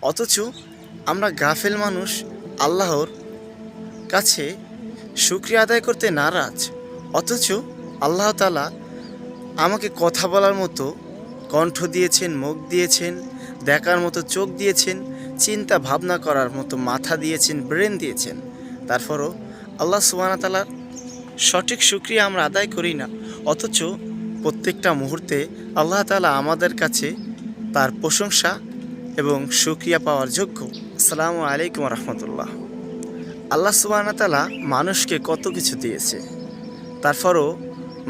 অথচ আমরা গাফেল মানুষ আল্লাহর কাছে শুকরিয়া আদায় করতে নারাজ। অথচ আল্লাহ তাআলা আমাকে কথা বলার মতো কণ্ঠ দিয়েছেন, মুখ দিয়েছেন, দেখার মতো চোখ দিয়েছেন, চিন্তা ভাবনা করার মতো মাথা দিয়েছেন, ব্রেন দিয়েছেন। তারপরও আল্লাহ সুবহানাহু ওয়া তাআলার সঠিক শুকরিয়া আমরা আদায় করি না। অথচ প্রত্যেকটা মুহূর্তে আল্লাহ তাআলা আমাদের কাছে তার প্রশংসা এবং শুকরিয়া পাওয়ার যোগ্য। আসসালামু আলাইকুম রহমতুল্লাহ। আল্লাহ সুবহানাহু ওয়া তাআলা মানুষকে কত কিছু দিয়েছে, তারপরও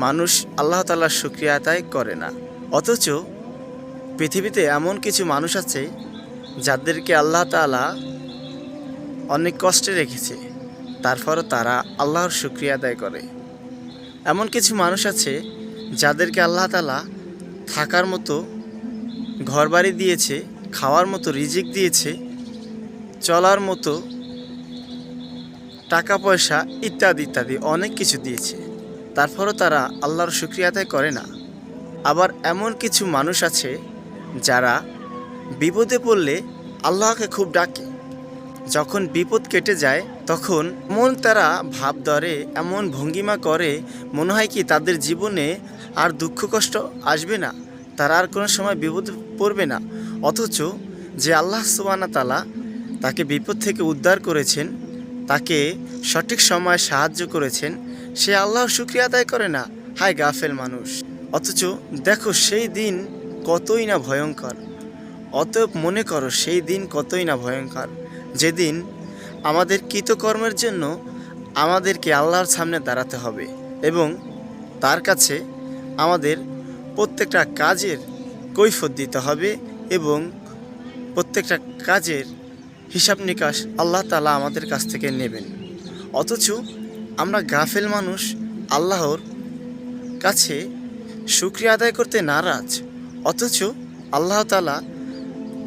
মানুষ আল্লাহ তাআলার শুকরিয়া আদায় করে না। অথচ পৃথিবীতে এমন কিছু মানুষ আছে যাদেরকে আল্লাহ তাআলা অনেক কষ্টে রেখেছে, তারপরও তারা আল্লাহর শুকরিয়া আদায় করে। এমন কিছু মানুষ আছে যাদেরকে আল্লাহ তাআলা থাকার মতো ঘরবাড়ি দিয়েছে, খাওয়ার মতো রিজিক দিয়েছে, চলার মতো টাকা পয়সা ইত্যাদি ইত্যাদি অনেক কিছু দিয়েছে, তারপরও তারা আল্লাহর শুকরিয়া আদায় করে না। আবার এমন কিছু মানুষ আছে যারা বিপদে পড়লে আল্লাহকে খুব ডাকে, যখন বিপদ কেটে যায় তখন এমন তারা ভাব ধরে, এমন ভঙ্গিমা করে, মনে হয় কি তাদের জীবনে আর দুঃখ কষ্ট আসবে না, তারা আর কোনো সময় বিপদে পড়বে না। অথচ যে আল্লাহ সুবহানাহু ওয়া তাআলা তাকে বিপদ থেকে উদ্ধার করেছেন, তাকে সঠিক সময়ে সাহায্য করেছেন, সে আল্লাহর শুকরিয়া আদায় করে না। হায় গাফেল মানুষ! অথচ দেখো সেই দিন কতই না ভয়ঙ্কর। অতএব মনে করো সেই দিন কতই না ভয়ঙ্কর, যেদিন আমাদের কৃতকর্মের জন্য আমাদেরকে আল্লাহর সামনে দাঁড়াতে হবে এবং তার কাছে আমাদের প্রত্যেকটা কাজের কৈফিয়ত দিতে হবে এবং প্রত্যেকটা কাজের হিসাব নিকাশ আল্লাহ তাআলা আমাদের কাছ থেকে নেবেন। অথচ আমরা গাফেল মানুষ আল্লাহর কাছে শুকরিয়া আদায় করতে নারাজ। অথচ আল্লাহ তাআলা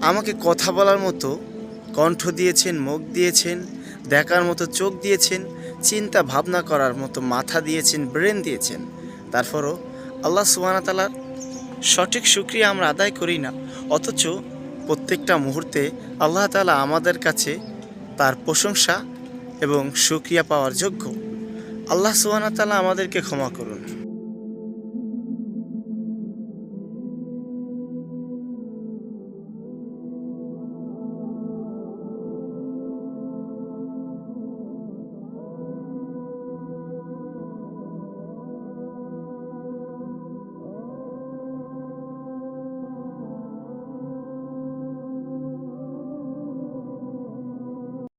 আমাকে কথা বলার মতো কণ্ঠ দিয়েছেন, মুখ দিয়েছেন, দেখার মতো চোখ দিয়েছেন, চিন্তা ভাবনা করার মতো মাথা দিয়েছেন, ব্রেন দিয়েছেন। তারপরও আল্লাহ সুবহানাহু ওয়া তাআলার সঠিক শুকরিয়া আমরা আদায় করি না। অথচ প্রত্যেকটা মুহূর্তে আল্লাহ তাআলা আমাদের কাছে তার প্রশংসা এবং শুকরিয়া পাওয়ার যোগ্য। আল্লাহ সুবহানাহু ওয়া তাআলা আমাদেরকে ক্ষমা করুন।